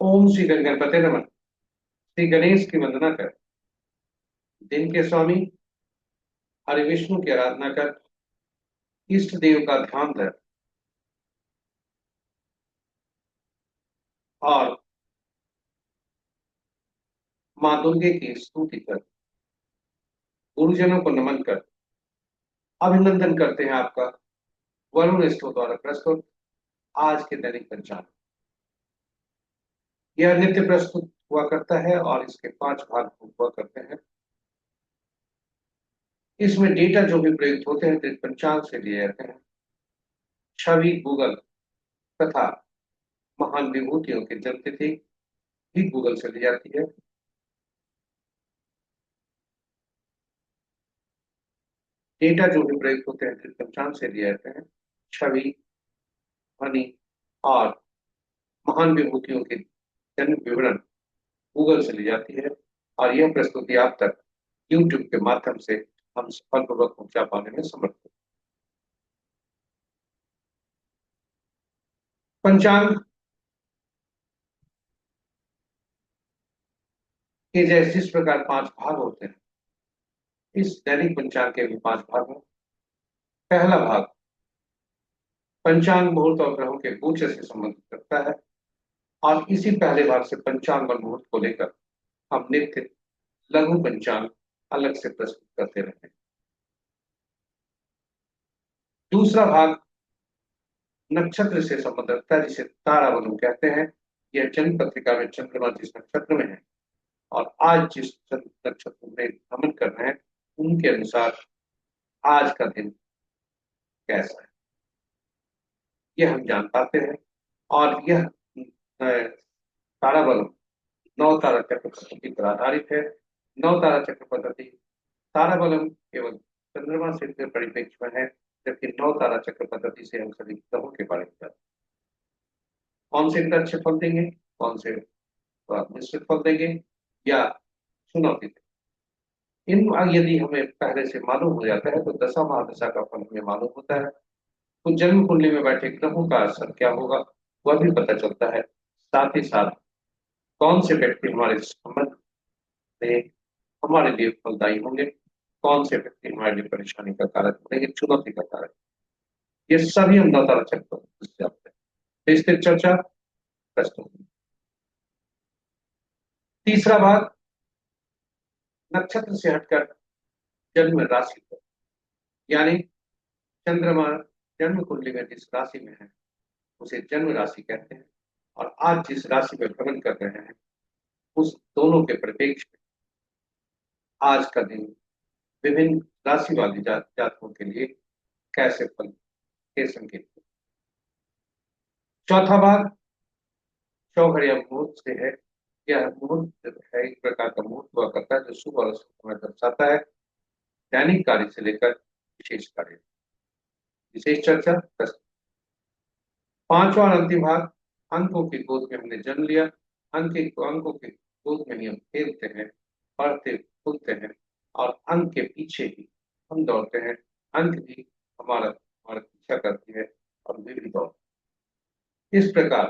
ओम श्री गणपते नमः। श्री गणेश की वंदना कर, दिन के स्वामी हरि विष्णु की आराधना कर, इष्ट देव का ध्यान धर और माँ दुर्गे की स्तुति कर। गुरुजनों को नमन कर। अभिनंदन करते हैं आपका वरुण स्टोर द्वारा प्रस्तुत आज के दैनिक पंचांग। यह नित्य प्रस्तुत हुआ करता है और इसके 5 भाग हुआ करते हैं। इसमें डेटा जो भी प्रयुक्त होते हैं दैनिक पंचांग से लिए जाते हैं। छवि गूगल तथा महान विभूतियों की जन्मतिथि भी गूगल से ली जाती है। डेटा जो भी प्रयुक्त होते हैं दैनिक पंचांग से लिए जाते हैं। छवि, ध्वनि और महान विभूतियों के जन्म विवरण गूगल से ली जाती है और यह प्रस्तुति आप तक यूट्यूब के माध्यम से हम सफलपूर्वक पहुंचा पाने में समर्थ हैं। पंचांग के जैसे जिस प्रकार 5 भाग होते हैं, इस दैनिक पंचांग के भी 5 भाग हैं। पहला भाग पंचांग मुहूर्त और ग्रहों के गोचर से संबंधित रखता है और इसी पहले भाग से पंचांग और मुहूर्त को लेकर हम नित्य लघु पंचांग अलग से प्रस्तुत करते रहते हैं। दूसरा भाग नक्षत्र से संबंध रखता है, जिसे ताराबलम कहते हैं। यह जन्म पत्रिका में चंद्रमा जिस नक्षत्र में है और आज जिस नक्षत्र में भ्रमण कर रहे हैं उनके अनुसार आज का दिन कैसा है यह हम जान पाते हैं। और यह ताराबलम 9 तारा चक्र पद्धति पर आधारित है। 9 तारा चक्र पद्धति ताराबलम केवल चंद्रमा से परिप्रेक्ष्य में है, जबकि 9 तारा चक्र पद्धति से हम सभी ग्रहों के बारे में जानते हैं। कौन से ग्रह अच्छे फल देंगे, कौन से मिश्रित फल देंगे या चुनौती देंगे, इन यदि हमें पहले से मालूम हो जाता है तो दशा महादशा का फल हमें मालूम होता है। तो जन्म कुंडली में बैठे ग्रहों का असर क्या होगा वह भी पता चलता है। साथ ही साथ कौन से व्यक्ति हमारे संबंध में हमारे लिए फलदायी होंगे, कौन से व्यक्ति हमारे लिए परेशानी का कारक बनेंगे, चुनौती का कारक, ये सभी हम नौतारा चक्र से जानते हैं। तो इसकी चर्चा प्रस्तुत हुई। तीसरा भाग नक्षत्र से हटकर जन्म राशि पर, यानी चंद्रमा जन्म कुंडली में जिस राशि में है उसे जन्म राशि कहते हैं। और आज जिस राशि में भ्रमण कर रहे हैं उस दोनों के परिप्रेक्ष्य में आज का दिन विभिन्न राशि वाले जातकों के लिए कैसे फल के संकेत। चौथा भाग चौघड़िया मुहूर्त से है। यह मुहूर्त है एक प्रकार का मुहूर्त हुआ करता है जो शुभ और अशुभ समय दर्शाता है। दैनिक कार्य से लेकर विशेष कार्य, विशेष चर्चा प्रस्तुत। पांचवा और अंतिम भाग अंकों की गोद में हमने जन्म लिया। अंकों की गोद में ही हम खेलते हैं, पढ़ते फूलते हैं और अंक के पीछे ही हम दौड़ते हैं। अंक भी हमारा हमारा पीछा करती है और वे भी दौड़ते हैं। इस प्रकार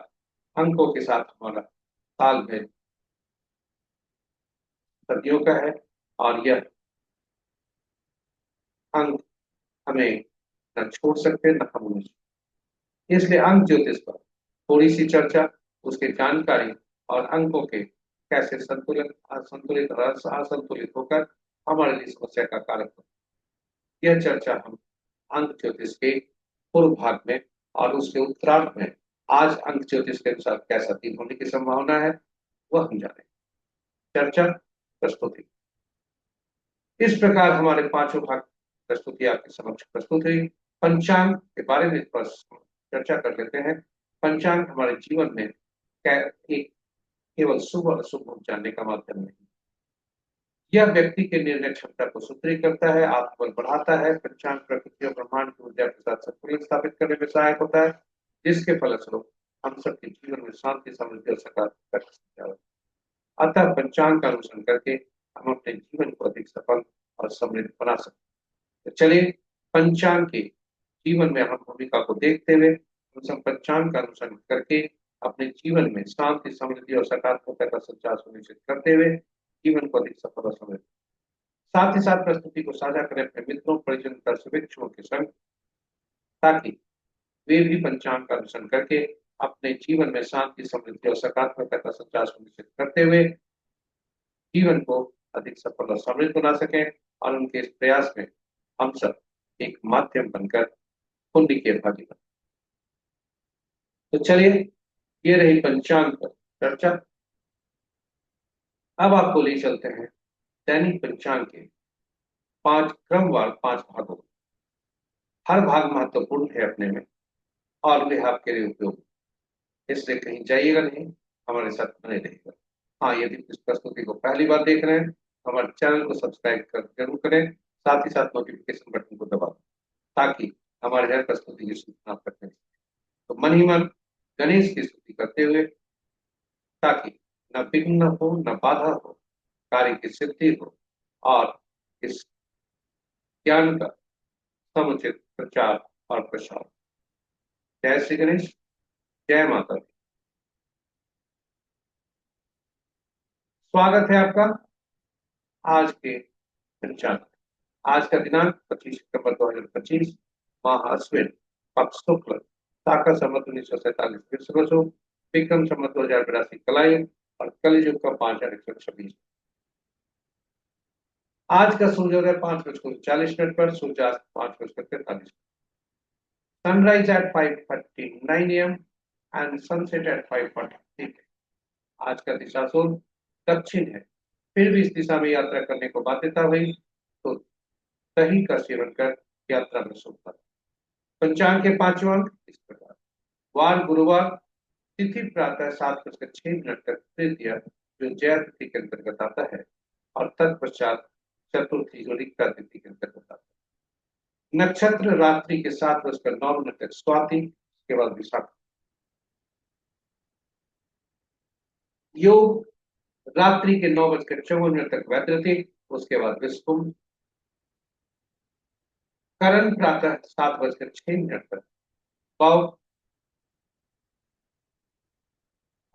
अंकों के साथ हमारा तालमेल सदियों का है और यह अंक हमें न छोड़ सकते न हम उन्हें छोड़। इसलिए अंक ज्योतिष पर थोड़ी सी चर्चा, उसके जानकारी और अंकों के कैसे संतुलित असंतुलित और असंतुलित होकर हमारे लिए समस्या का कारक होता है, यह चर्चा हम अंक ज्योतिष के पूर्व भाग में और उसके उत्तरार्ध में आज अंक ज्योतिष के अनुसार कैसा दिन होने की संभावना है वह हम जाने। चर्चा प्रस्तुति इस प्रकार हमारे 5 भाग प्रस्तुति आपके समक्ष प्रस्तुत हुई। पंचांग के बारे में चर्चा कर लेते हैं। पंचांग हमारे जीवन में एक केवल शुभ और अशुभ जानने का माध्यम नहीं, यह व्यक्ति के निर्णय क्षमता को सुदृढ़ करता है, आत्मबल बढ़ाता है। पंचांग प्रकृति और ब्रह्मांड की ऊर्जा के साथ संतुलन स्थापित करने में सहायक होता है, जिसके फलस्वरूप हम सबके जीवन में शांति, समृद्धि और सकारात्मक। अतः पंचांग का अनुसरण करके हम अपने जीवन को अधिक सफल और समृद्ध बना सकते हैं। तो चलिए पंचांग के जीवन में हम भूमिका को देखते हुए हम सब पंचांग का अनुसरण करके अपने जीवन में शांति, समृद्धि और सकारात्मकता का संचार सुनिश्चित करते हुए जीवन को अधिक सफल और समृद्ध। साथ ही साथ प्रस्तुति को साझा करें अपने मित्रों, परिजन, पर्यवेक्षकों के संग, ताकि वे भी पंचांग का अनुसरण करके अपने जीवन में शांति, समृद्धि और सकारात्मकता का संचार सुनिश्चित करते हुए जीवन को अधिक सफल और समृद्ध बना सकें, और उनके इस प्रयास में हम सब एक माध्यम बनकर पुण्य के भागी बने। तो चलिए, ये रही पंचांग पर चर्चा। अब आपको ले चलते हैं दैनिक पंचांग के 5 क्रमवार 5 भागों। हर भाग महत्वपूर्ण है अपने में, और वे आपके लिए उपयोगी, इसलिए कहीं जाइएगा नहीं, हमारे साथ बने रहिएगा। हाँ, यदि इस प्रस्तुति को पहली बार देख रहे हैं, हमारे चैनल को सब्सक्राइब कर जरूर करें, साथ ही साथ नोटिफिकेशन बटन को दबा दें, ताकि हमारे हर प्रस्तुति की सूचना आप तक मिल सके। तो मन ही मन गणेश की स्तुति करते हुए, ताकि न विघ्न हो, न बाधा हो, कार्य की सिद्धि हो, और इस ज्ञान का समुचित प्रचार और प्रसार। जय श्री गणेश, जय माता दी। स्वागत है आपका आज के पंचांग। आज का दिनांक 25 सितंबर 2025, माह अश्विन, पक्ष शुक्ल, शाका संवत 1947 विश्व, विक्रम संवत 2082 कलाई, और कलियुग का 5126। आज का सूर्योदय 5:40 पर, सूर्यास्त 5:43। Sunrise at 5:39 AM and sunset at 5:43। आज का दिशा शूल दक्षिण है, फिर भी इस दिशा में यात्रा करने को बाध्यता हुई तो दही का सेवन कर यात्रा में शुभता। पंचांग के 5 अंक इस प्रकार। वार गुरुवार, तिथि प्रातः 7:06 तक तृतीय, जो जया तिथि के अंतर्गत आता है, और तत्पश्चात चतुर्थी, जो रिक्ता तिथि के अंतर्गत आता है। नक्षत्र रात्रि के 7:09 तक स्वाति, उसके बाद विशाखा। योग रात्रि के 9:54 तक वैतरती, उसके बाद विस्कुंभ। करण प्रातः 7:06 तक पौ,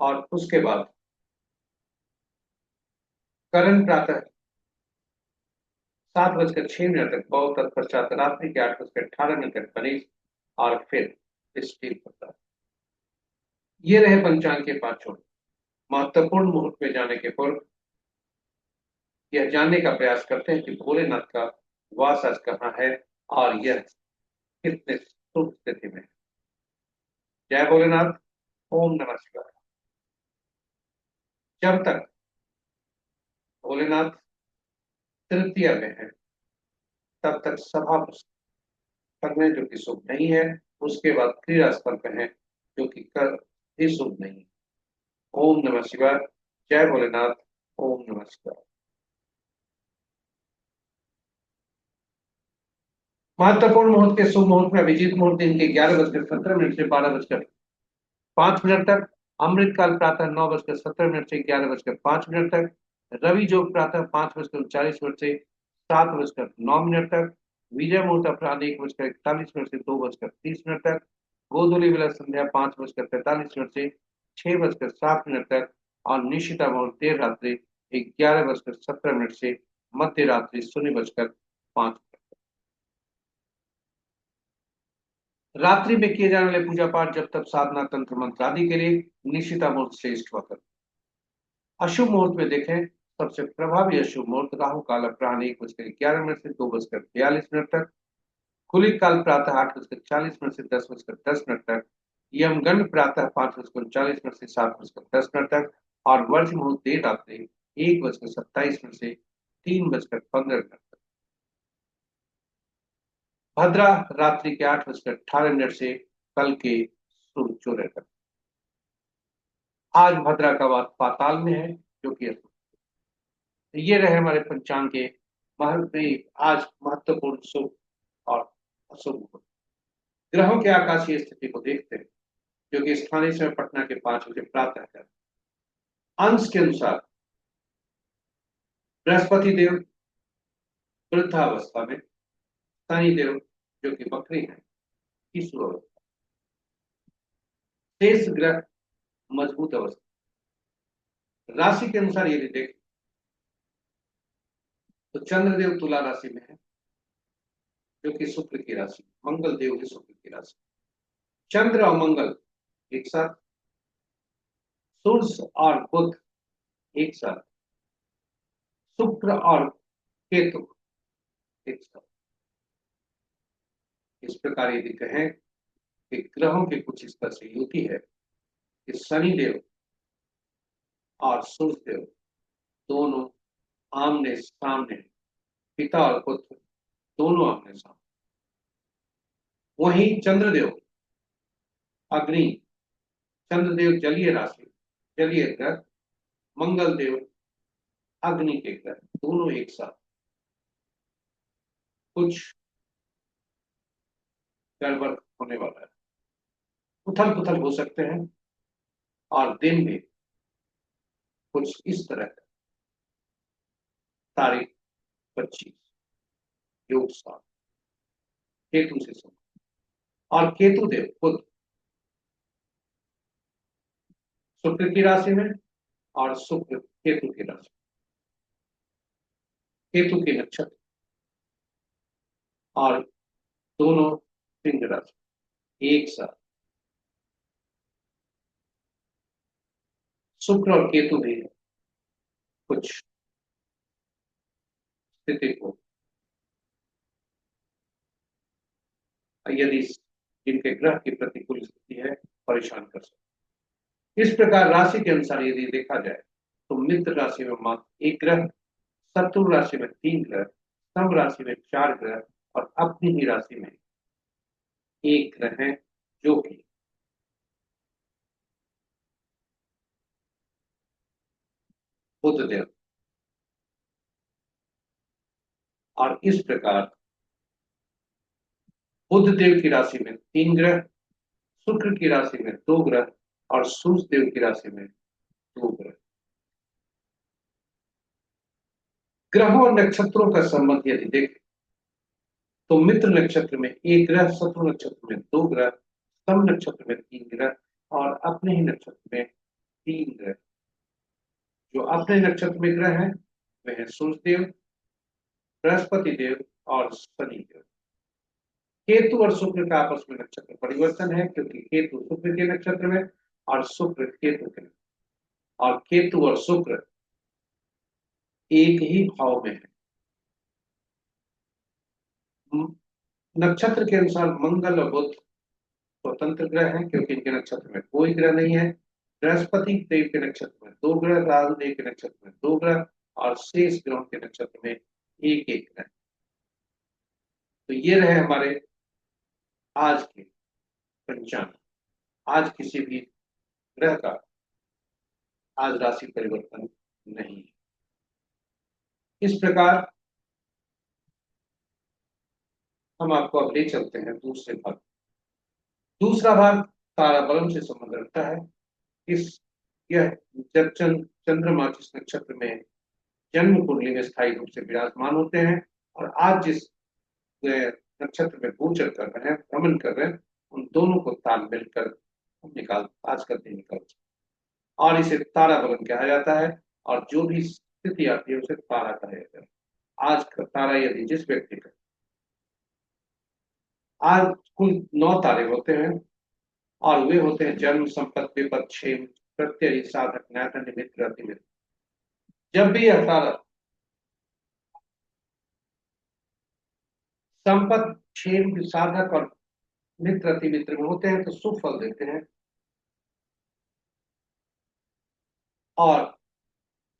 और उसके बाद करण प्रातः 7:06 तक पौ, तत्पश्चात रात्रि के 8:18 तक बनीज, और फिर स्टील होता है। ये रहे पंचांग के 5 अंक। महत्वपूर्ण मुहूर्त में जाने के पूर्व यह जानने का प्रयास करते हैं कि भोलेनाथ का वास आज कहाँ है, और यह कितने शुभ स्थिति में है। जय भोलेनाथ, ओम नमः शिवाय। जब तक भोलेनाथ तृतीय में है, तब तक सभा करने जो कि शुभ नहीं है। उसके बाद क्रीड़ा स्थल पे है, जो कि कर भी शुभ नहीं है। ओम नमः शिवाय। जय भोलेनाथ, ओम नमः शिवाय। महत्वपूर्ण मुहूर्त के शुभ मुहूर्त में अभिजीत मुहूर्त दिन के 11:17 से 12:05 तक। अमृतकाल प्रातः 9:17 से 11:05 तक। रवि योग प्रातः 5:39 से 7:09 तक। विजय मुहूर्त अपराह्न 1:41 से 2:30 तक। गोधूली विलय संध्या 5:45 से 6:07 तक। और निशिता मुहूर्त देर रात्रि 11:17 से मध्य रात्रि 0:05। रात्रि में किए जाने वाले पूजा पाठ, जब तक साधना, तंत्र मंत्र आदि के लिए निशिता मुहूर्त श्रेष्ठ होता है। अशुभ मुहूर्त में देखें, सबसे प्रभावी अशुभ मुहूर्त राहु काल अपराह्न 1:11 से 2:42 तक। कुलिक काल प्रातः 8:40 से 10:10 तक। यमगंड प्रातः 5:39 से 7:10 तक। और वर्ज मुहूर्त देर रात्रि 1:27 से 3:15 तक। भद्रा रात्रि के 8:18 से कल के सूर्योदय तक। आज भद्रा का वास पाताल में है, जो कि अशुभ। ये रहे हमारे पंचांग के आज महत्वपूर्ण शुभ और अशुभ ग्रहों के आकाशीय स्थिति को देखते हैं, जो कि स्थानीय समय पटना के 5 बजे प्रातः है। अंश के अनुसार बृहस्पति देव वृद्धावस्था में, शनि देव जो कि बकरी है की शुरुआत। शेष ग्रह मजबूत अवस्था। राशि के अनुसार यदि देखें तो चंद्रदेव तुला राशि में है, जो कि शुक्र की राशि, मंगल देव की शुक्र की राशि। चंद्र और मंगल एक साथ, सूर्य और बुध एक साथ, शुक्र और केतु एक साथ। इस प्रकार यदि कहें कि ग्रहों की कुछ इस तरह से युति है कि शनि देव और सूर्य देव दोनों आमने सामने, पिता और पुत्र दोनों आमने सामने। वहीं चंद्रदेव अग्नि, चंद्रदेव जलीय राशि, जलीय ग्रह, मंगल देव अग्नि के ग्रह, दोनों एक साथ। कुछ गड़बड़ होने वाला है, उथल पुथल हो सकते हैं, और दिन में कुछ इस तरह का। तारीख 25 योग 7 केतु से शुरू, और केतु देव खुद शुक्र की राशि में, और शुक्र केतु की राशि, केतु के नक्षत्र, और दोनों सिंह राशि एक साथ। शुक्र और केतु भी कुछ स्थिति को, यदि जिनके ग्रह की प्रतिकूल स्थिति है, परेशान कर सकते। इस प्रकार राशि के अनुसार यदि देखा जाए तो मित्र राशि में मात्र एक ग्रह, शत्रु राशि में 3 ग्रह, स्तंभ राशि में 4 ग्रह, और अपनी ही राशि में एक ग्रह है, जो कि बुध देव। और इस प्रकार बुध देव की राशि में 3 ग्रह, शुक्र की राशि में 2 ग्रह, और सूर्य देव की राशि में 2 ग्रह। ग्रहों और नक्षत्रों का संबंध यदि देखें तो मित्र नक्षत्र में एक ग्रह, शत्रु नक्षत्र में 2 ग्रह, स्तंभ नक्षत्र में 3 ग्रह, और अपने ही नक्षत्र में 3 ग्रह। जो अपने नक्षत्र में ग्रह हैं वे हैं सूर्य देव, बृहस्पति देव और शनि देव। केतु और शुक्र का आपस में नक्षत्र परिवर्तन है, क्योंकि केतु शुक्र के नक्षत्र में और शुक्र केतु के, और केतु और शुक्र एक ही भाव में है। नक्षत्र के अनुसार मंगल और बुध स्वतंत्र ग्रह हैं, क्योंकि इनके नक्षत्र में कोई ग्रह नहीं है। बृहस्पति देव के नक्षत्र में 2 ग्रह, राहु देव के नक्षत्र में 2 ग्रह, और शेष ग्रहों के नक्षत्र में एक एक ग्रह। तो ये रहे हमारे आज के पंचांग। आज किसी भी ग्रह का आज राशि परिवर्तन नहीं है। इस प्रकार हम आपको अब ले चलते हैं दूसरे भाग। दूसरा भाग ताराबलम से संबंध रखता है। इस यह जब चंद्रमा जिस नक्षत्र में जन्म कुंडली में स्थायी रूप से विराजमान होते हैं, और आज जिस नक्षत्र में गोचर कर रहे हैं, भ्रमण कर रहे हैं, उन दोनों को तालमेल कर हम निकाल आज का दिन निकाल, और इसे तारा बलन कहा जाता है। और जो भी स्थिति आती है उसे तारा कहा जाता है। आज का तारा यदि जिस व्यक्ति का, आज कुल 9 तारे होते हैं, और वे होते हैं जन्म, संपत्ति, विपद, क्षेम, प्रत्यय, साधक, न्याय, निमित्त, अतिमित्र। जब भी यह तारा संपत्ति, क्षेम, साधक और मित्र, अतिमित्र में होते हैं तो शुभ फल देते हैं, और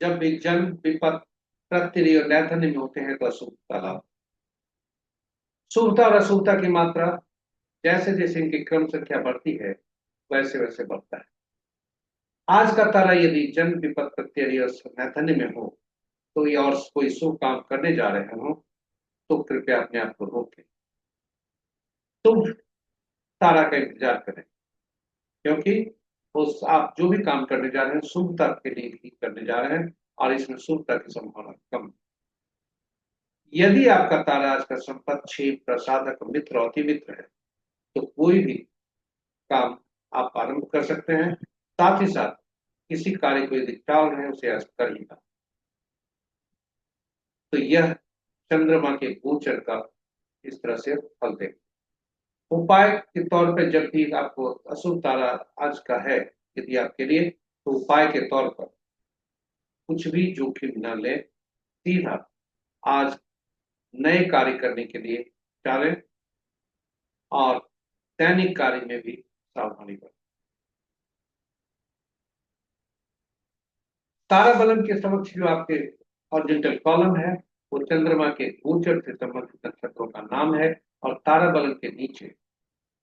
जब भी जन्म, विपद, प्रत्यय और नैथन्य में होते हैं तो अशुभता लाभ। शुभता और अशुभता की मात्रा जैसे जैसे इनकी क्रम संख्या बढ़ती है वैसे वैसे बढ़ता है। आज का तारा यदि जन्म, विपद, प्रत्यय और नैथन्य में हो, तो ये और कोई शुभ काम करने जा रहे हो तो कृपया अपने आप को रोकें। शुभ तारा का इंतजार करें, क्योंकि उस आप जो भी काम करने जा रहे हैं शुभता के लिए ही करने जा रहे हैं, और इसमें शुभता की संभावना कम है। यदि आपका तारा आज का संपत्ति, क्षेम, प्रसादक, मित्र और अतिमित्र है तो कोई भी काम आप आरंभ कर सकते हैं, साथ ही साथ किसी कार्य को यदि टाल रहे हैं उसे आज कर ही ना। तो यह चंद्रमा के गोचर का इस तरह से फल दे। उपाय के तौर पे जब भी आपको अशुभ तारा आज का है यदि आपके लिए, तो उपाय के तौर पर कुछ भी जोखिम न ले, सीधा आज नए कार्य करने के लिए डालें और दैनिक कार्य में भी सावधानी बरतें। ताराबलन के समक्ष जो आपके ऑरिजेंटल कॉलम है वो चंद्रमा के गोचर से संबंधित नक्षत्रों का नाम है, और ताराबलन के नीचे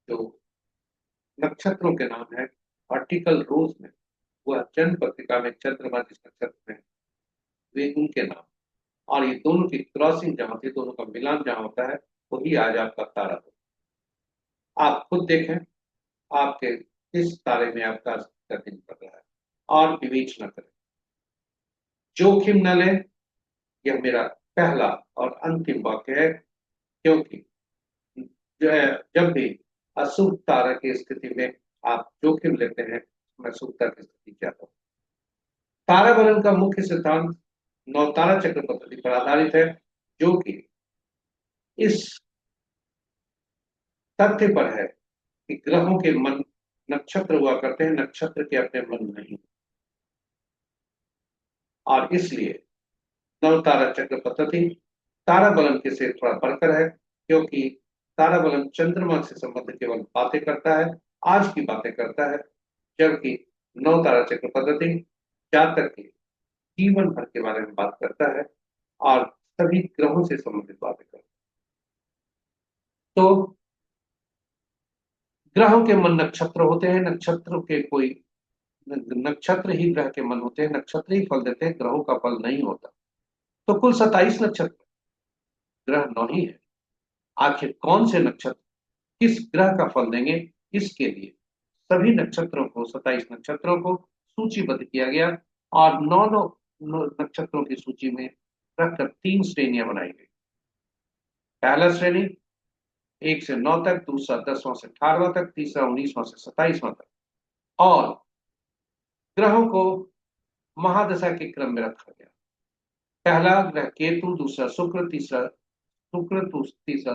जो नक्षत्रों के नाम है वर्टिकल रोज में, वह जन्म पत्रिका में चंद्रमा जिस नक्षत्र में वे उनके नाम, और ये दोनों की क्रॉसिंग जहां होती है, दोनों का मिलान जहां होता है, वही आज आपका तारा है। आप खुद देखें आपके किस तारे में आपका दिन पड़ रहा है और विवेचना करें। जोखिम न लें, यह मेरा पहला और अंतिम वाक्य है, क्योंकि जो है जब भी अशुभ तारा की स्थिति में आप जोखिम लेते हैं, मैं शुभता की स्थिति चाहता हूँ। ताराबलन का मुख्य सिद्धांत नवतारा चक्र पद्धति पर आधारित है, जो कि इस तथ्य पर है कि ग्रहों के मन नक्षत्र हुआ करते हैं, नक्षत्र के अपने मन नहीं, और इसलिए नवतारा चक्र पद्धति ताराबलन के से थोड़ा बढ़कर है, क्योंकि ताराबलन चंद्रमा से संबंधित केवल बातें करता है, आज की बातें करता है, जबकि नवतारा चक्र पद्धति जातक के जीवन भर के बारे में बात करता है और सभी ग्रहों से संबंधित बातें करता है। तो ग्रहों के मन नक्षत्र होते हैं, नक्षत्र के कोई नक्षत्र ही ग्रह के मन होते हैं, नक्षत्र ही फल देते हैं, ग्रहों का फल नहीं होता। तो कुल 27 नक्षत्र, ग्रह 9 ही है। आखिर कौन से नक्षत्र किस ग्रह का फल देंगे, इसके लिए सभी नक्षत्रों को 27 नक्षत्रों को सूचीबद्ध किया गया और 9 नक्षत्रों की सूची में रखकर 3 श्रेणियां बनाई गई। पहला श्रेणी 1 से 9 तक, दूसरा 10वां से 18वां तक, तीसरा 19वां से 27वां तक, और ग्रहों को महादशा के क्रम में रखा गया। पहला ग्रह केतु, दूसरा शुक्र, तीसरा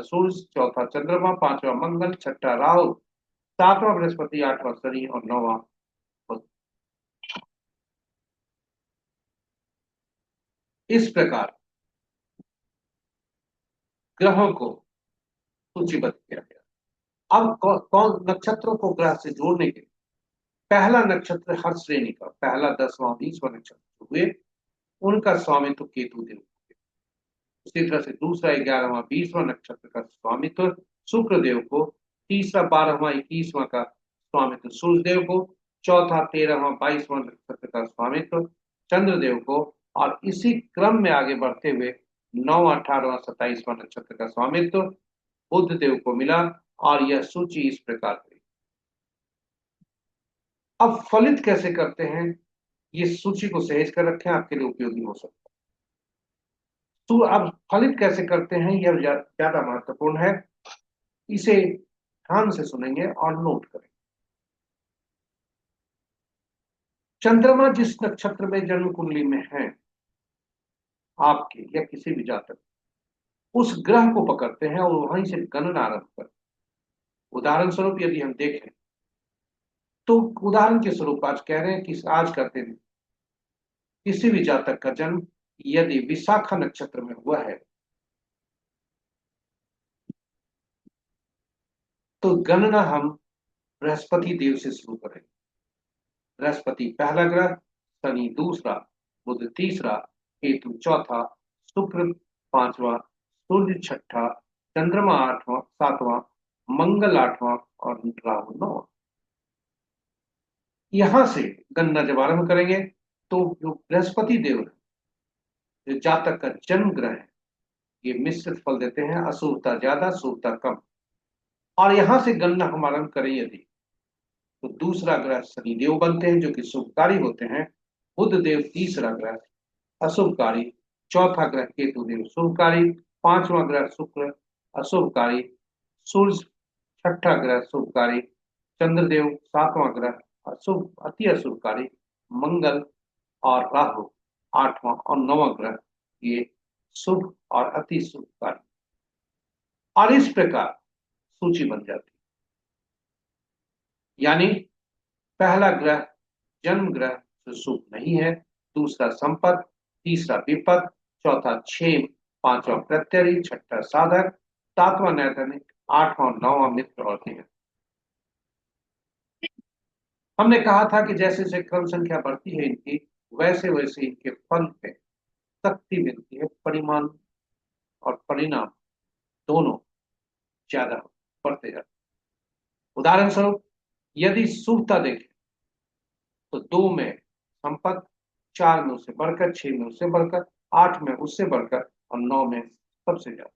सूर्य, चौथा चंद्रमा, पांचवा मंगल, छठा राहु, सातवां बृहस्पति, आठवां शनि और नौवां बुध। इस प्रकार ग्रहों को सूचीबद्ध किया गया। अब कौन नक्षत्रों को ग्रह से जोड़ने के लिए पहला नक्षत्र हर श्रेणी का पहला 10वां 20वां नक्षत्र हुए, उनका स्वामित्व केतु देव। उसी तरह से दूसरा 11वां 20वां नक्षत्र का स्वामित्व शुक्र देव को, तीसरा 12वां 21वां का स्वामित्व सूर्य देव को, चौथा 13वां 22वां नक्षत्र का स्वामित्व चंद्रदेव को, और इसी क्रम में आगे बढ़ते हुए 9वां 18वां 27वां नक्षत्र का स्वामित्व बुध देव को मिला, और यह सूची इस प्रकार हुई। अब फलित कैसे करते हैं, ये सूची को सहेज कर रखें, आपके लिए उपयोगी हो सकता है। तो अब फलित कैसे करते हैं यह ज्यादा महत्वपूर्ण है, इसे ध्यान से सुनेंगे और नोट करें। चंद्रमा जिस नक्षत्र में जन्म कुंडली में है आपके या किसी भी जातक, उस ग्रह को पकड़ते हैं और वहीं से गणना आरंभ करते हैं। उदाहरण स्वरूप यदि हम देखें तो उदाहरण के स्वरूप आज कह रहे हैं कि आज का दिन किसी भी जातक का जन्म यदि विशाखा नक्षत्र में हुआ है, तो गणना हम बृहस्पति देव से शुरू करें। बृहस्पति पहला ग्रह, शनि दूसरा, बुध तीसरा, केतु चौथा, शुक्र पांचवा, सूर्य छठा, चंद्रमा आठवां 7वां, मंगल 8वां और राहु 9वां। यहां से गणना जब आरंभ करेंगे तो जो बृहस्पति देव जो जातक का जन्म ग्रह है, ये मिश्रित फल देते हैं, अशुभता ज्यादा शुभता कम। और यहां से गणना हम आरंभ करें यदि, तो दूसरा ग्रह शनिदेव बनते हैं जो कि शुभकारी होते हैं, बुध देव तीसरा ग्रह अशुभकारी, चौथा ग्रह केतु देव शुभकारी, पांचवा ग्रह शुक्र अशुभकारी, सूर्य छठा ग्रह शुभकारी, चंद्रदेव सातवां ग्रह अशुभ अति अशुभकारी मंगल और राहु, आठवां और नौवां ग्रह, ये शुभ और अति शुभकारी। और इस प्रकार सूची बन जाती है। यानी पहला ग्रह जन्म ग्रह जो शुभ नहीं है, दूसरा संपद, तीसरा विपद, चौथा क्षेम, पांचवा प्रत्यरी, छठा साधक, सातवां नैतनिक, आठवां नौवां मित्र और देह। हमने कहा था कि जैसे जैसे क्रम संख्या बढ़ती है इनकी, वैसे वैसे इनके फल पे शक्ति मिलती है, परिमाण और परिणाम दोनों ज्यादा बढ़ते जाते हैं। उदाहरण स्वरूप यदि शुभता देखें तो 2 में संपत्ति, 4 में उससे बढ़कर, 6 में उससे बढ़कर, 8 में उससे बढ़कर और 9 में सबसे ज्यादा।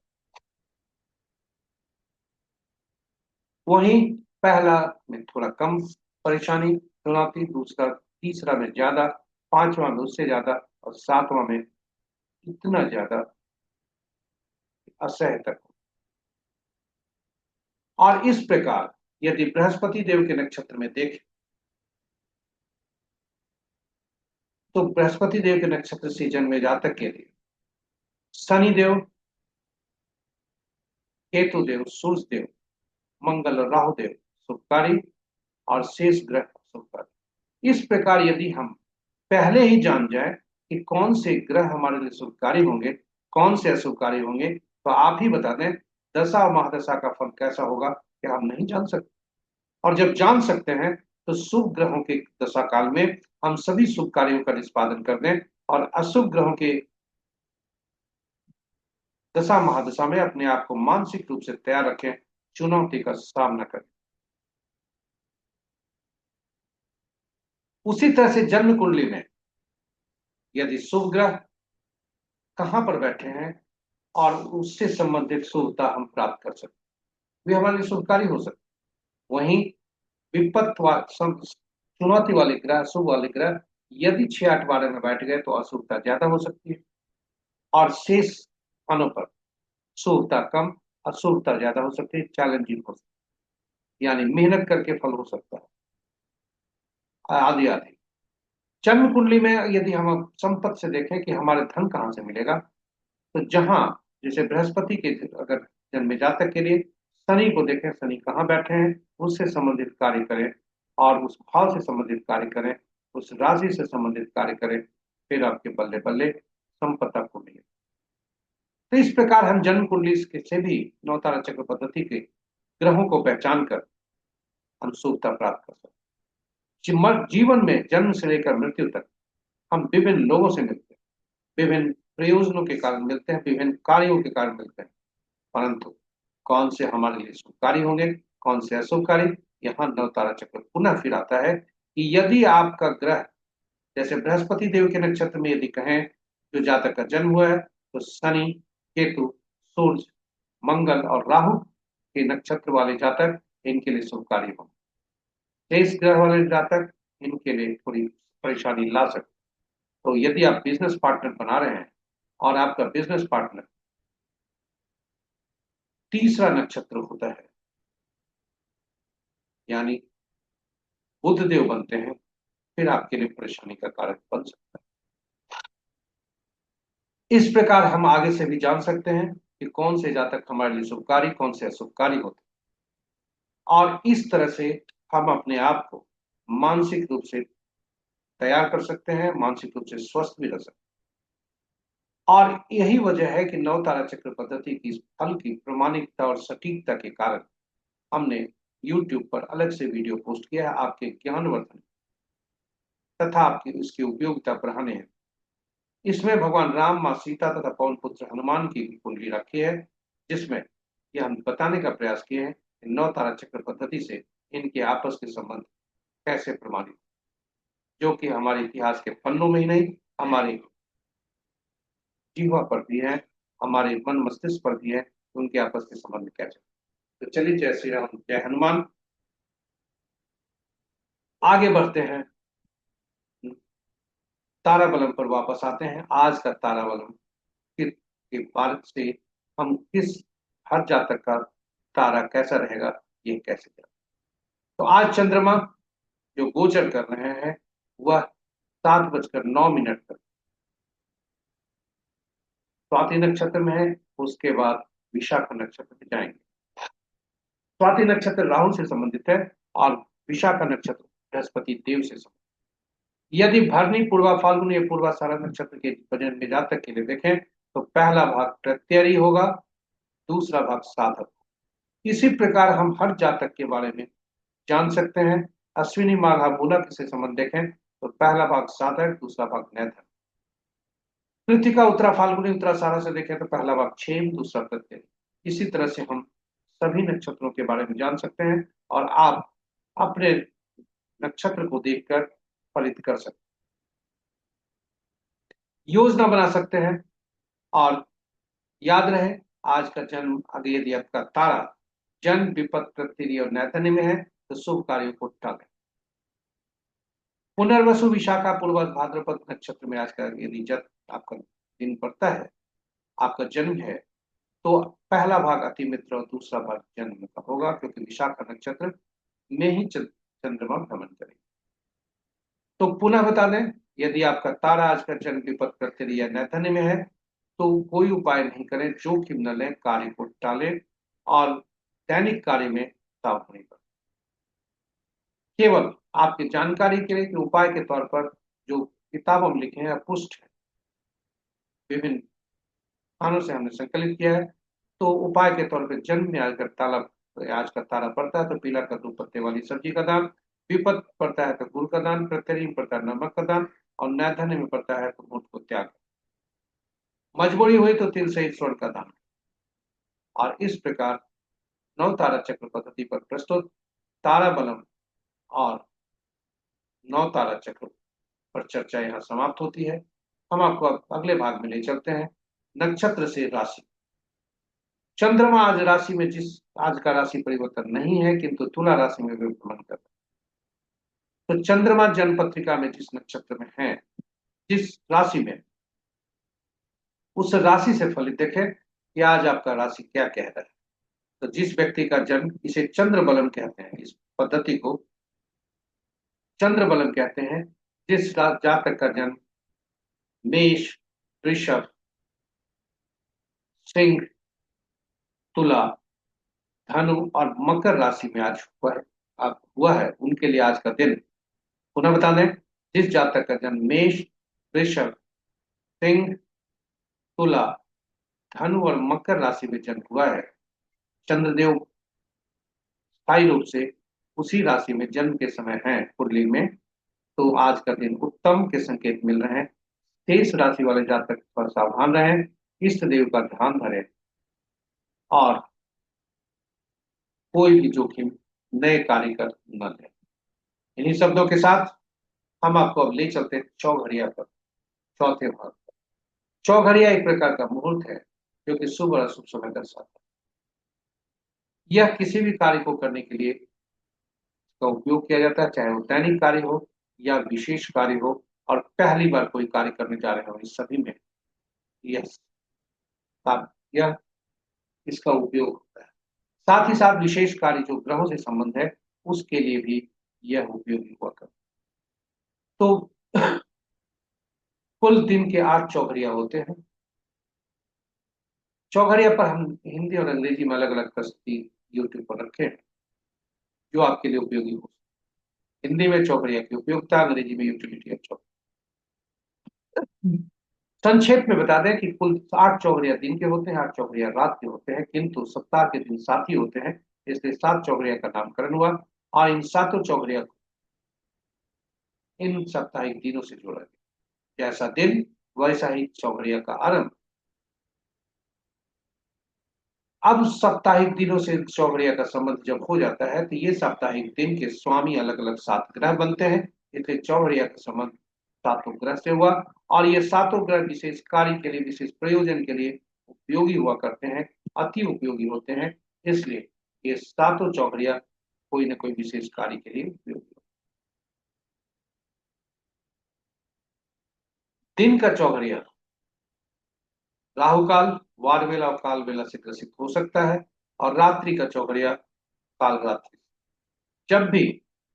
वहीं पहला में थोड़ा कम परेशानी चुनौती, दूसरा तीसरा में ज्यादा, पांचवा में उससे ज्यादा और सातवां में इतना ज्यादा असह्य तक। और इस प्रकार यदि बृहस्पति देव के नक्षत्र में देखें तो बृहस्पति देव के नक्षत्र से जन्मे जातक के लिए शनि देव, केतु देव, सूर्य देव, मंगल और राहु देव शुभकारी और शेष ग्रह शुभकारी। इस प्रकार यदि हम पहले ही जान जाए कि कौन से ग्रह हमारे लिए शुभकारी होंगे, कौन से अशुभकारी होंगे, तो आप ही बता दें दशा और महादशा का फल कैसा होगा, क्या हम नहीं जान सकते। और जब जान सकते हैं तो शुभ ग्रहों के दशा काल में हम सभी शुभ कार्यों का निष्पादन कर दें और अशुभ ग्रहों के दशा महादशा में अपने आप को मानसिक रूप से तैयार रखें, चुनौती का सामना करें। उसी तरह से जन्म कुंडली में यदि शुभ ग्रह कहां पर बैठे हैं और उससे संबंधित शुभता हम प्राप्त कर सकते, वे हमारे लिए शुभकारी हो सकते। वहीं विपत्त चुनौती वाले ग्रह, शुभ वाले ग्रह यदि 6, 8, 12 में बैठ गए तो अशुभता ज्यादा हो सकती है और शेष स्थानों पर शुभता कम, अशुभता ज्यादा हो सकती है, चैलेंजिंग हो सकती है, यानी मेहनत करके फल हो सकता है आदि आदि। जन्म कुंडली में यदि हम संपत्ति से देखें कि हमारे धन कहां से मिलेगा, तो जहां जैसे बृहस्पति के अगर जन्म जातक के लिए शनि को देखें, शनि कहाँ बैठे हैं, उससे संबंधित कार्य करें और उस भाव से संबंधित कार्य करें, उस राशि से संबंधित कार्य करें, फिर आपके बल्ले बल्ले संपत्ति आपको मिले। तो इस प्रकार हम जन्म कुंडली से भी नवतारा चक्र पद्धति के ग्रहों को पहचान कर हम शुभता प्राप्त कर सकते हैं। जीवन में जन्म से लेकर मृत्यु तक हम विभिन्न लोगों से मिलते हैं, विभिन्न प्रयोजनों के कारण मिलते हैं, विभिन्न कार्यों के कारण मिलते हैं, परंतु कौन से हमारे लिए शुभकारी होंगे, कौन से अशुभकारी, यहाँ नवतारा चक्र पुनः फिर आता है कि यदि आपका ग्रह जैसे बृहस्पति देव के नक्षत्र में यदि कहें जो जातक का जन्म हुआ है तो शनि, केतु, सूर्य, मंगल और राहु के नक्षत्र वाले जातक इनके लिए शुभकारी होंगे। तेईस ग्रह वाले जातक इनके लिए थोड़ी परेशानी ला सकते। तो यदि आप बिजनेस पार्टनर बना रहे हैं और आपका बिजनेस पार्टनर तीसरा नक्षत्र होता है, यानी बुध देव बनते हैं, फिर आपके लिए परेशानी का कारण बन सकता है। इस प्रकार हम आगे से भी जान सकते हैं कि कौन से जातक हमारे लिए शुभकारी, कौन से अशुभकारी होते हैं, और इस तरह से हम अपने आप को मानसिक रूप से तैयार कर सकते हैं, मानसिक रूप से स्वस्थ भी रह सकते हैं। और यही वजह है कि नव तारा चक्र पद्धति की फल की प्रमाणिकता और सटीकता के कारण हमने YouTube पर अलग से वीडियो पोस्ट किया है आपके ज्ञानवर्धन तथा आपकी उसकी उपयोगिता बढ़ाने हैं। इसमें भगवान राम, माँ सीता तथा पवन पुत्र हनुमान की कुंडली रखी है, जिसमें यह हम बताने का प्रयास किए हैं कि नौ तारा चक्र पद्धति से इनके आपस के संबंध कैसे प्रमाणित, जो कि हमारे इतिहास के पन्नों में ही नहीं, हमारे जीवा पर भी है, हमारे मन मस्तिष्क पर भी है, उनके आपस के संबंध कैसे। तो चलिए, जय श्री राम, जय हनुमान। आगे बढ़ते हैं, तारा बलम पर वापस आते हैं। आज का तारा बलम के बारे से हम किस हर जातक का तारा कैसा रहेगा ये कैसे जाए। तो आज चंद्रमा जो गोचर कर रहे हैं वह 7:09 पर स्वाति नक्षत्र में है। उसके बाद विशाखा नक्षत्र में जाएंगे। स्वाति नक्षत्र राहु से संबंधित है और विशाखा नक्षत्र बृहस्पति देव से संबंधित। यदि भरनी, पूर्वा फाल्गुनी या पूर्वाषाढ़ा नक्षत्र के वजन में जातक के लिए देखें तो पहला भाग प्रत्ययी होगा, दूसरा भाग साधक। इसी प्रकार हम हर जातक के बारे में जान सकते हैं। अश्विनी माघा मूलक से संबंध देखें तो पहला भाग साधक, दूसरा भाग नैधन। कृतिका उत्तरा फाल्गुनी उत्तराषाढ़ा से देखें तो पहला भाग क्षेम, दूसरा प्रत्यय। इसी तरह से हम सभी नक्षत्रों के बारे में जान सकते हैं और आप अपने नक्षत्र को देखकर फलित कर सकते हैं, योजना बना सकते हैं। और याद रहे, आज का जन्म अगर यदि आपका तारा जन्म विपत प्रत्यय और नैतन्य में है तो शुभ कार्यों को टालें। पुनर्वसु विशाखा पूर्व भाद्रपद नक्षत्र में आज का यदि जब आपका दिन पड़ता है, आपका जन्म है, तो पहला भाग अति मित्र और दूसरा भाग जन्म का होगा, क्योंकि विशाखा नक्षत्र में ही चंद्रमा भ्रमण करेगा। तो पुनः बता दें, यदि आपका तारा आज का जन्म विपत प्रत्यय या नैतन्य में है तो कोई उपाय नहीं करें, जोखिम न लें, कार्य को टालें और दैनिक कार्य में सावधानी बरतें। केवल आपकी जानकारी के लिए कि उपाय के तौर पर जो किताबों में लिखे हैं पुष्ट है, विभिन्न स्थानों से हमने संकलित किया है। तो उपाय के तौर पर जन्म में आज का तारा पड़ता है तो पीला कद्दू पत्ते वाली सब्जी का दान, विपत पड़ता है तो गुड़ का दान, प्रत्यय में पड़ता है नमक का दान और नैधन्य में पड़ता है तो मूठ को त्याग। मजबूरी हुई तो तिल सहित स्वर्ण का दान। और इस प्रकार 9 तारा चक्र पद्धति पर प्रस्तुत तारा बलम और 9 तारा चक्र पर चर्चा यहाँ समाप्त होती है। हम आपको अब अगले भाग में ले चलते हैं, नक्षत्र से राशि। चंद्रमा आज राशि में आज का राशि परिवर्तन नहीं है, किंतु तुला राशि में भ्रमण कर रहा है। तो चंद्रमा जन्म पत्रिका में जिस नक्षत्र में है, जिस राशि में, उस राशि से फलित देखें कि आज आपका राशि क्या कह रहा है। तो जिस व्यक्ति का जन्म, इसे चंद्र बलम कहते हैं, इस पद्धति को चंद्र बलम कहते हैं। जिस जातक का जन्म मेष, वृषभ, सिंह, तुला, धनु और मकर राशि में आज हुआ है, उनके लिए आज का दिन, पुनः बता दें, जिस जातक का जन्म मेष, वृषभ, सिंह, तुला, धनु और मकर राशि में जन्म हुआ है, चंद्रदेव स्थायी रूप से उसी राशि में जन्म के समय है कुंडली में, तो आज का दिन उत्तम के संकेत मिल रहे हैं। शेष राशि वाले जातक पर सावधान रहें, इष्ट देव का ध्यान धरें और कोई भी जोखिम नए कार्य कर न लें। इन्हीं शब्दों के साथ हम आपको अब ले चलते हैं चौघड़िया पर, चौथे भाग पर। चौघड़िया एक प्रकार का मुहूर्त है जो कि शुभ और अशुभ समय दर्शाता है। यह किसी भी कार्य को करने के लिए का उपयोग किया जाता है, चाहे वो दैनिक कार्य हो या विशेष कार्य हो, और पहली बार कोई कार्य करने जा रहे हो, इस सभी में यह यह इसका उपयोग होता है। साथ ही साथ विशेष कार्य जो ग्रहों से संबंध है उसके लिए भी यह उपयोगी हुआ करता है। तो कुल दिन के 8 चौघड़िया होते हैं। चौघड़िया पर हम हिंदी और अंग्रेजी में अलग अलग प्रस्तुति यूट्यूब पर रखे हैं जो आपके लिए उपयोगी हो। हिंदी में चौघड़िया की उपयोगिता, अंग्रेजी में यूटिलिटी ऑफ चौघड़िया। संक्षेप में बता दें कि कुल 8 चौघड़िया दिन के होते हैं, 8 चौघड़िया रात के होते हैं, किंतु सप्ताह के दिन 7 ही होते हैं, इसलिए 7 चौघड़िया का नामकरण हुआ। और इन 7 चौघड़िया को इन साप्ताहिक दिनों से जोड़ा गया, जैसा दिन वैसा ही चौघड़िया का आरंभ। अब साप्ताहिक दिनों से चौघड़िया का संबंध जब हो जाता है तो ये साप्ताहिक दिन के स्वामी अलग अलग 7 ग्रह बनते हैं, इसलिए चौघड़िया का संबंध 7 ग्रह से हुआ। और ये 7 ग्रह विशेष कार्य के लिए, विशेष प्रयोजन के लिए उपयोगी हुआ करते हैं, अति उपयोगी होते हैं, इसलिए ये 7 चौघड़िया कोई ना कोई विशेष कार्य के लिए उपयोगी। दिन का चौघड़िया राहु काल, वार वेला और काल वेला से ग्रसित हो सकता है, और रात्रि का चौघड़िया काल रात्रि। जब भी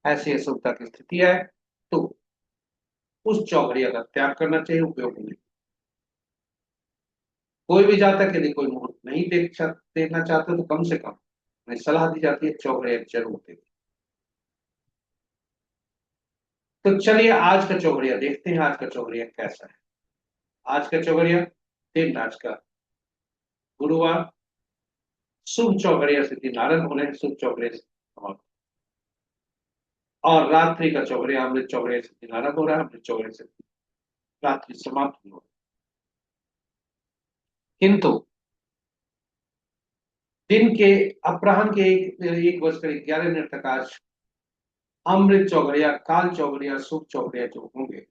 ऐसी अशुभता की स्थिति है तो उस चौघड़िया का त्याग करना चाहिए, उपयोग नहीं। कोई भी जातक यदि कोई मुहूर्त नहीं देखना चाहते तो कम से कम उन्हें सलाह दी जाती है चौघड़िया जरूर देखें। तो चलिए आज का चौघड़िया देखते हैं, आज का चौघड़िया कैसा है। आज का चौघड़िया दिन आज का गुरुवार, शुभ चौघड़िया सिद्धि नारायण होने, शुभ चौघड़िया समाप्त। और रात्रि का चौघड़िया अमृत चौघड़िया सिद्धि नारायण हो रहा है, अमृत चौघड़िया से रात्रि समाप्त हो रहा है। किंतु दिन के अपराह्न के 1:11 तक आज अमृत चौघड़िया, काल चौघड़िया, शुभ चौघड़िया जो होंगे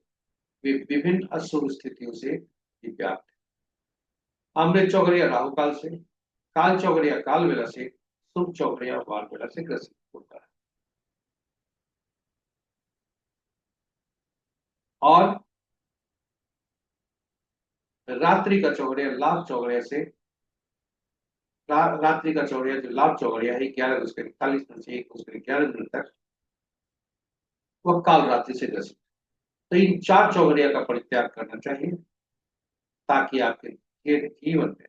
वे विभिन्न अशुभ स्थितियों से व्याप्त है। अमृत चौघड़िया राहु काल से, काल चौघड़िया काल वेला से, शुभ चौघड़िया वार वेला से ग्रसित होता है। और रात्रि का चौघड़िया लाभ चौघड़िया से, रात्रि का चौघड़िया जो लाभ चौघड़िया है 11:41 से 1:11 तक वह काल रात्रि से ग्रसित। तो इन 4 चौघड़िया का परित्याग करना चाहिए ताकि आपके जीवन में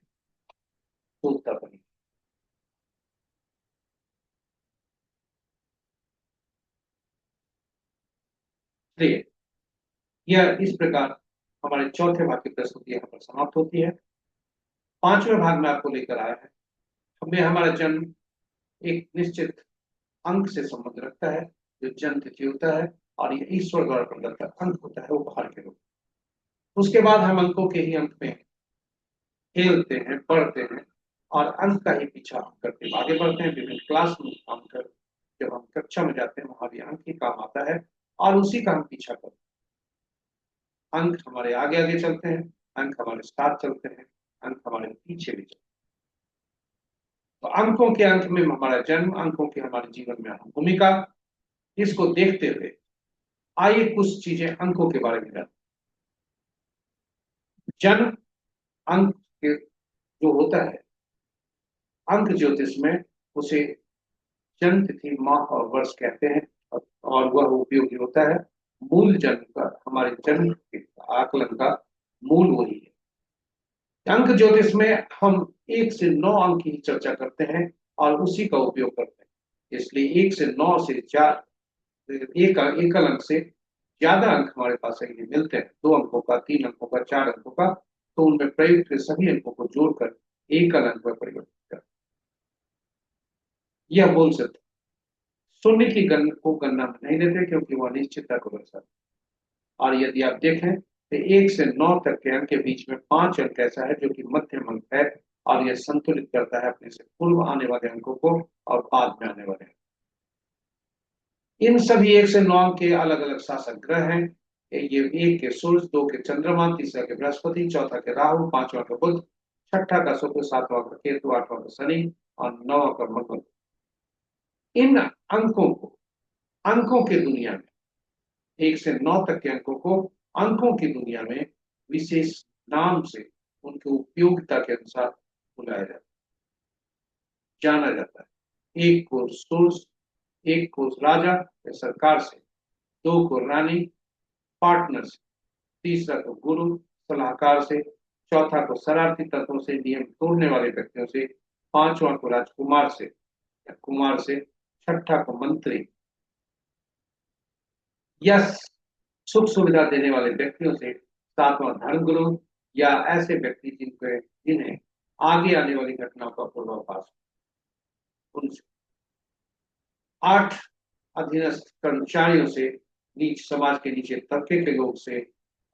शुद्धता बनी। इसलिए यह इस प्रकार हमारे चौथे भाग की प्रस्तुति यहाँ पर समाप्त होती है। पांचवें भाग में आपको लेकर आया है, हमें हमारा जन्म एक निश्चित अंक से संबंध रखता है जो जन्म तिथि होता है, और ये ईश्वर द्वारा प्रदत्त अंक होता है उपहार के रूप में। उसके बाद हम अंकों के ही अंक में खेलते हैं, पढ़ते हैं और अंक का ही पीछा करते हैं, आगे बढ़ते हैं विभिन्न क्लास में काम कर। जब हम कक्षा में जाते हैं वहां भी अंक ही काम आता है और उसी का हम पीछा करते हैं। अंक हमारे आगे आगे चलते हैं, अंक हमारे साथ चलते हैं, अंक हमारे पीछे भी चलते हैं। तो अंकों के अंक में हमारा जन्म, अंकों के हमारे जीवन में भूमिका, इसको देखते हुए आइए कुछ चीजें अंकों के बारे में जानते। जन्म अंक के जो होता है, अंक ज्योतिष में उसे जन्म तिथि माह और वर्ष कहते हैं, और वह उपयोगी होता है मूल जन्म का, हमारे जन्म के आकलन का मूल वही है। अंक ज्योतिष में हम 1 से 9 अंक की चर्चा करते हैं और उसी का उपयोग करते हैं। इसलिए 1 से 9 से 4 एकल अंक से ज्यादा अंक हमारे पास यदि मिलते हैं, 2 अंकों का, 3 अंकों का, 4 अंकों का, तो उनमें प्रयुक्त सभी अंकों को जोड़कर एकल अंक में परिवर्तित कर यह बोल सकते। शून्य की गण को गणना में नहीं देते क्योंकि वह अनिश्चितता को दर्शाता है। और यदि आप देखें तो 1 से 9 तक के अंक के बीच में 5 अंक ऐसा है जो कि मध्यम अंक है, और यह संतुलित करता है अपने से पूर्व आने वाले अंकों को और बाद में आने वाले। इन सभी 1 से 9 अंक के अलग अलग शासक ग्रह हैं। ये 1 के सूर्य, 2 के चंद्रमा, तीसरा के बृहस्पति, चौथा के राहु, पांचवा का बुध, छठा का शुक्र, सातवां का केतु, आठवां का शनि और नौवां का मंगल। इन अंकों को अंकों की दुनिया में 1 से 9 तक के अंकों को अंकों की दुनिया में विशेष नाम से उनकी उपयोगिता के अनुसार बुलाया जाता है, जाना जाता है। 1 को सोर्स, 1 को राजा या सरकार से, 2 को रानी पार्टनर से, तीसरा को गुरु सलाहकार से, चौथा को शरारती तत्वों से, नियम तोड़ने वाले व्यक्तियों से, पांचवा को राजकुमार से या कुमार से, छठा को मंत्री या सुख सुविधा देने वाले व्यक्तियों से, सातवां धर्मगुरु या ऐसे व्यक्ति जिन्हें आगे आने वाली घटनाओं का पूर्वाभास उनसे, 8 अधीनस्थ कर्मचारियों से, नीच समाज के नीचे तबके के लोग से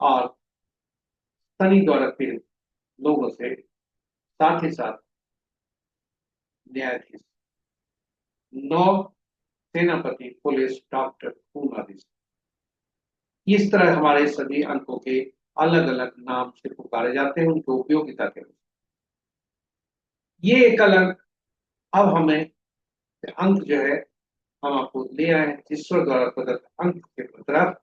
और शनि द्वारा पीड़ित लोगों से, साथ ही साथ न्यायाधीश, 9 सेनापति, पुलिस, डॉक्टर, खून आदि। इस तरह हमारे सभी अंकों के अलग अलग नाम से पुकारे जाते हैं उनकी उपयोगिता के अनुसार। ये एक अलग, अब हमें अंक जो है हम आपको ले आए हैं ईश्वर द्वारा प्रदत्त अंक के तरफ।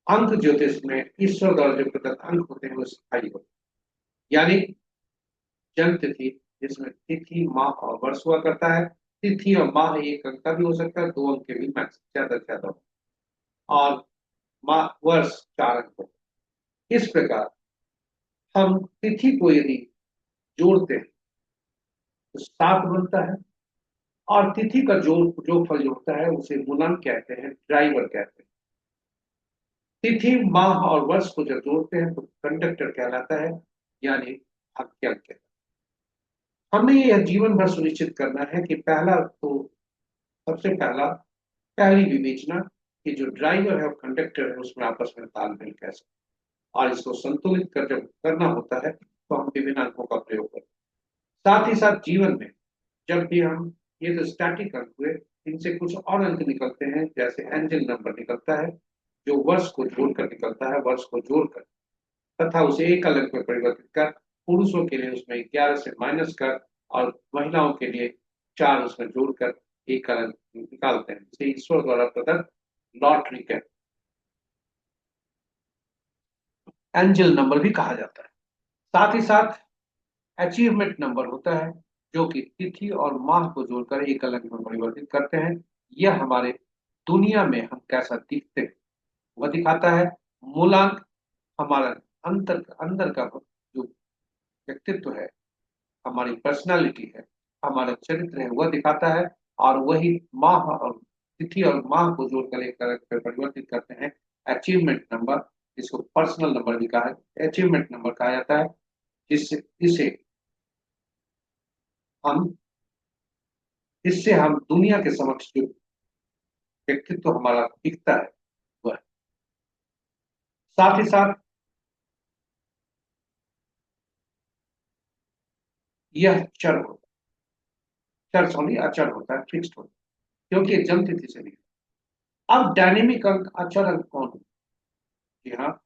अंक ज्योतिष में ईश्वर द्वारा जो प्रदत्त अंक होते हैं वो स्थायी होते हैं, यानी जन्म तिथि जिसमें तिथि माह और वर्ष हुआ करता है। तिथि और माह एक अंक का भी हो सकता है, 2 अंक के भी मैक्स ज्यादा से ज्यादा। और वर्ष 4 अंकों। इस प्रकार हम तिथि को यदि जोड़ते हैं तो 7 बनता है, और तिथि का जो फल जोड़ता है उसे गुणन कहते हैं, ड्राइवर कहते हैं। तिथि, माह और वर्ष को जब जोड़ते हैं तो कंडक्टर कहलाता है, यानी भाग्यांक कहलाता है। हमें यह जीवन भर सुनिश्चित करना है कि सबसे पहली विवेचना कि जो ड्राइवर है और कंडक्टर है उसमें आपस में तालमेल कैसे, और इसको संतुलित कर जब करना होता है तो हम विभिन्न अंकों का प्रयोग करते हैं। साथ ही साथ जीवन में जब भी हम, ये तो स्टैटिक अंक हुए, इनसे कुछ और अंक निकलते हैं, जैसे एंजल नंबर निकलता है जो वर्ष को जोड़कर निकलता है, वर्ष को जोड़कर तथा उसे एक अंक में परिवर्तित कर, पुरुषों के लिए उसमें 11 से माइनस कर और महिलाओं के लिए 4 उसमें जोड़कर एक अंक निकालते हैं, इसे ईश्वर द्वारा प्रदत्त लॉटरी का एंजल नंबर भी कहा जाता है। साथ ही साथ अचीवमेंट नंबर होता है जो कि तिथि और माह को जोड़कर एक अंक में परिवर्तित करते हैं। यह हमारे दुनिया में हम कैसा दिखते हैं वह दिखाता है। मूलांक हमारा अंदर का जो व्यक्तित्व है, हमारी पर्सनालिटी है, हमारा चरित्र है, वह दिखाता है। और वही माह और तिथि और माह को जोड़कर एक अंक में परिवर्तित करते हैं अचीवमेंट नंबर, जिसको पर्सनल नंबर भी कहा है, अचीवमेंट नंबर कहा जाता है। जिससे इसे हम इससे हम दुनिया के समक्ष जो व्यक्तित्व हमारा दिखता है वह। साथ ही साथ यह चर होता है, चर सॉरी अचर होता है, फिक्स्ड होता है, क्योंकि जन्म तिथि से नहीं। अब डायनेमिक अंक अचर अंक कौन होते हैं? जी हाँ,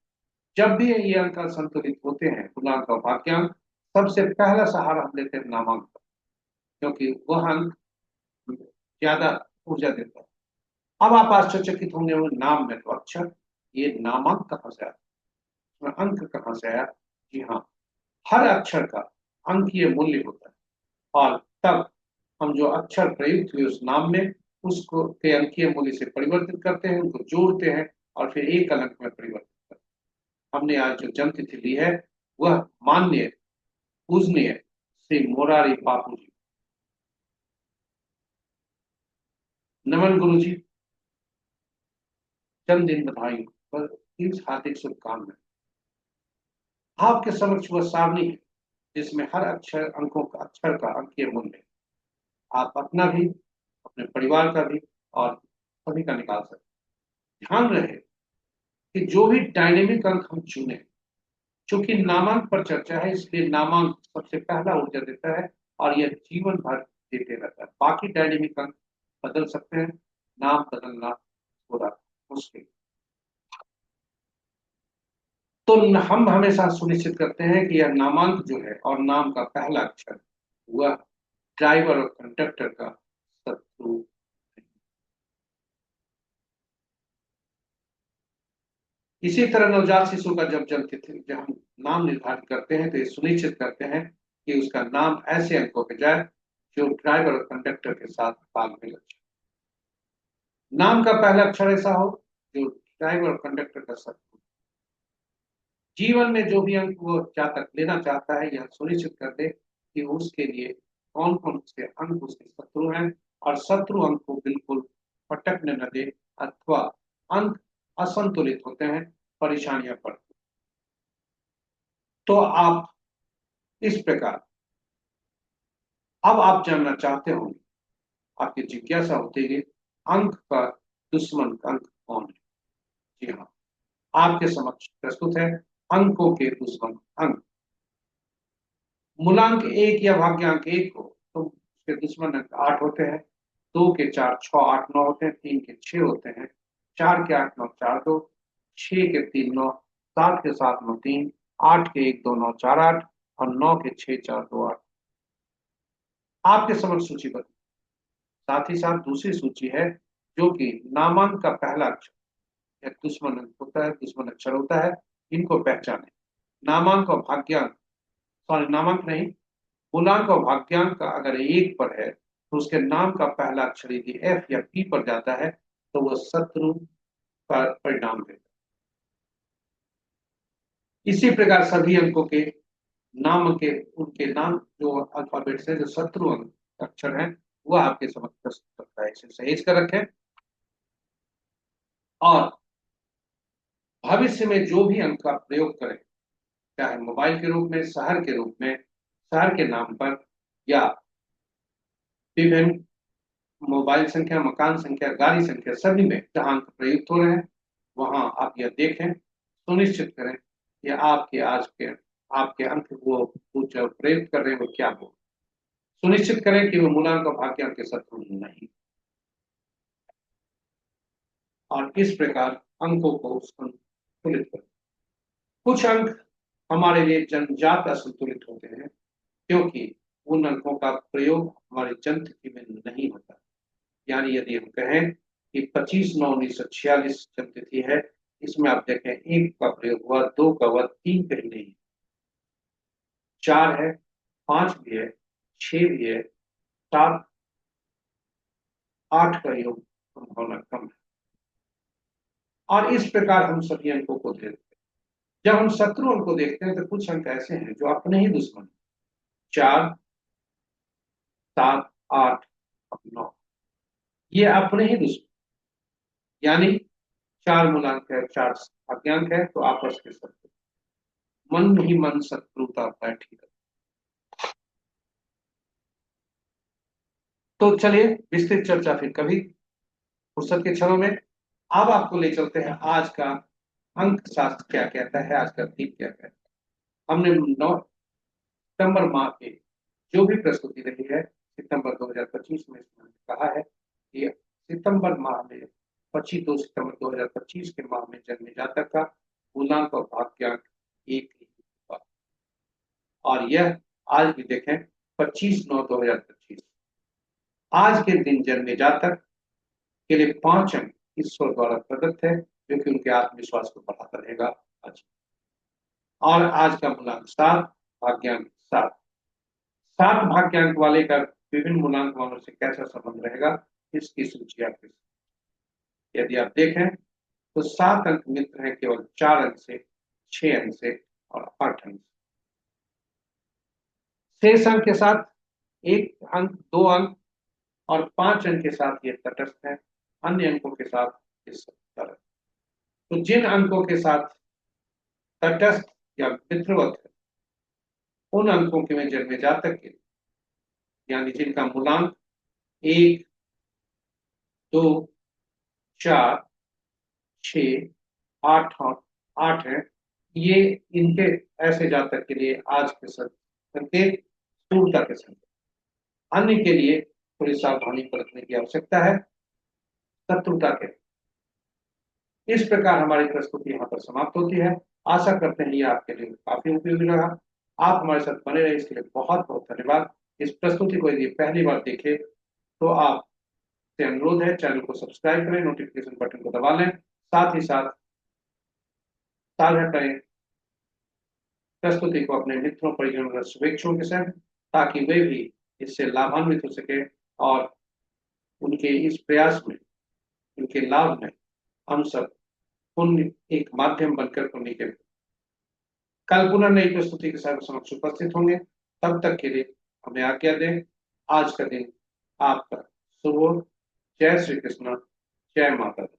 जब भी ये अंक संतुलित होते हैं, पूर्णांक और भाग्यांक, सबसे पहला सहारा हम लेते हैं नामांक का, क्योंकि वह अंक ज्यादा ऊर्जा देता है। अब आप आश्चर्यचकित होंगे, वो नाम में तो अक्षर, ये नामांक कहाँ से आया, अंक कहाँ से आया? जी हाँ, हर अक्षर का अंकीय मूल्य होता है, और तब हम जो अक्षर प्रयुक्त हुए उस नाम में, उसको के अंकीय मूल्य से परिवर्तित करते हैं, उनको जोड़ते हैं और फिर एक अंक में परिवर्तित करते हैं। हमने आज जो जन्म तिथि ली है वह माननीय पूजनीय श्री मोरारी बापू जी। नमन गुरु जी, जन्मदिन बधाई पर इस हार्दिक शुभकामनाएं। आपके समक्ष वह सारणी है जिसमें हर अक्षर का अंकीय मूल्य, आप अपना भी, अपने परिवार का भी और सभी का निकाल सकते हैं। ध्यान रहे कि जो भी डायनेमिक अंक हम चुने, चूंकि नामांक पर चर्चा है इसलिए नामांक सबसे पहला ऊर्जा देता है और यह जीवन भर देते रहता है। बाकी डायनेमिक अंक बदल सकते हैं, नाम बदलना थोड़ा मुश्किल। तो हम हमेशा सुनिश्चित करते हैं कि यह नामांक जो है और नाम का पहला अक्षर वह ड्राइवर और कंडक्टर का शत्रु। इसी तरह नवजात शिशु का जब हम नाम निर्धारित करते हैं तो ये सुनिश्चित करते हैं कि उसका नाम ऐसे अंकों पे जाए जो ड्राइवर और कंडक्टर के साथ तालमेल रखे। नाम का पहला अक्षर ऐसा हो जो ड्राइवर और कंडक्टर का शत्रु। जीवन में जो भी अंक वो जातक लेना चाहता है, यह सुनिश्चित कर दे कि उसके लिए कौन कौन से अंक उसके शत्रु हैं, और शत्रु अंक को बिल्कुल भटकने न दे, अथवा अंक असंतुलित होते हैं, परेशानियां पड़ती। तो आप इस प्रकार, अब आप जानना चाहते होंगे, आपकी जिज्ञासा होती है अंक का दुश्मन अंक कौन है? जी हाँ, आपके समक्ष प्रस्तुत है अंकों के दुश्मन अंक। मूलांक 1 या भाग्यांक 1 हो तो उसके दुश्मन अंक 8 होते हैं, 2 के 4 6 8 9 होते हैं, 3 के 6 होते हैं, 4 के 8 9 4 2, 6 के 3 9, 7 के 7 9 3, 8 के 1 2 9 4 8 और 9 के 6 4 2 8 आपके समक्ष सूचीबद्ध। साथ ही साथ दूसरी सूची है जो कि नामांक का पहला अक्षर या दुश्मन अंक होता है, दुश्मन अक्षर होता है, इनको पहचाने। नामांक और भाग्यांक, सॉरी नामांक नहीं, पूर्णांक और भाग्यांक का अगर 1 पर है तो उसके नाम का पहला अक्षर यदि एफ या पी पर जाता है तो वह शत्रु परिणाम देता है। इसी प्रकार सभी अंकों के नाम के उनके नाम जो अल्फाबेट से जो शत्रु अंक अक्षर हैं वह आपके समक्ष प्रस्तुत करता है। इसे सहेज कर रखें और भविष्य में जो भी अंक का प्रयोग करें, चाहे मोबाइल के रूप में, शहर के रूप में, शहर के नाम पर, या विभिन्न मोबाइल संख्या, मकान संख्या, गाड़ी संख्या, सभी में जहां अंक प्रयुक्त हो रहे हैं वहां आप यह देखें, सुनिश्चित करें कि आपके अंक वो जो प्रयुक्त कर रहे हैं वो क्या हो। सुनिश्चित करें कि वो मूलांक और भाग्यांक के शत्रु नहीं, और इस प्रकार अंकों को संतुलित करें। कुछ अंक हमारे लिए जन्मजात असंतुलित होते हैं क्योंकि उन अंकों का प्रयोग हमारे जन्म तिथि में नहीं होता। यानी यदि हम कहें कि 25/9/1946 जन्म तिथि है, इसमें आप देखें 1 का प्रयोग हुआ, 2 का हुआ, 3 कहीं नहीं, 4 है, 5 भी है, 6 भी है, 7, 8 का योग संभावना कम है। और इस प्रकार हम सभी अंकों को देखते हैं। जब हम शत्रु अंक को देखते हैं तो कुछ अंक ऐसे हैं जो अपने ही दुश्मन, 4, 7, 8 और 9, ये अपने ही दुश्मन, यानी 4 मूलांक है, 4 भाग्यांक है, तो आपस के शत्रु, मन ही मन शत्रुता बैठी है। तो चलिए विस्तृत चर्चा फिर कभी फुर्सत के क्षणों में। अब आपको ले चलते हैं आज का अंक शास्त्र क्या कहता है, आज का थीम क्या कहता है। हमने 9 सितंबर माह के जो भी प्रस्तुति रही है, सितंबर 2025 में इसमें कहा है कि सितंबर माह में 2 सितंबर 2025 के माह में जन्मे जातक का मूलांक और भाग्यांक एक ही होगा। और यह आज भी देखें 25/9/2025, आज के दिन जन्मे जातक के लिए 5 अंक ईश्वर द्वारा प्रदत्त है जो कि उनके आत्मविश्वास को बढ़ाता रहेगा आज। और आज का मूलांक 7, भाग्यांक 7, 7 भाग्यांक वाले का विभिन्न मूलांक वालों से कैसा संबंध रहेगा, इसकी सूची आपके, यदि आप देखें तो 7 अंक मित्र हैं केवल 4 अंक से, 6 अंक से और 8 अंक से। शेष अंक के साथ 1 अंक, 2 अंक और 5 अंक के साथ ये तटस्थ है, अन्य अंकों के साथ इस तरह। तो जिन अंकों के साथ तटस्थ या मित्रवत है, उन अंकों के में जन्मे जातक के, यानी जिनका मूलांक 1, 2, 4, 6, 8 और 8 है, ये इनके ऐसे जातक के लिए आज के संकेत स्थूलता के संकेत। अन्य के लिए थोड़ी सावधानी बरतने की आवश्यकता है, शत्रुता के। इस प्रकार हमारी प्रस्तुति यहाँ पर समाप्त होती है। आशा करते हैं ये आपके लिए काफी उपयोगी रहा। आप हमारे साथ बने रहे, इसके लिए बहुत बहुत धन्यवाद। इस प्रस्तुति को यदि पहली बार देखे तो आप से अनुरोध है चैनल को सब्सक्राइब करें, नोटिफिकेशन बटन को दबा लें, साथ ही साथ साझा करें प्रस्तुति को अपने मित्रों, परिजनों और शुभेच्छुओं के साथ, ताकि वे भी इससे लाभान्वित हो सके और उनके इस प्रयास में, उनके लाभ में हम सब पुण्य एक माध्यम बनकर पुण्य के कल पुनः नई प्रस्तुति के साथ समक्ष उपस्थित होंगे। तब तक के लिए हमें आज्ञा दें। आज का दिन आपका शुभ हो। जय श्री कृष्ण, जय माता दी।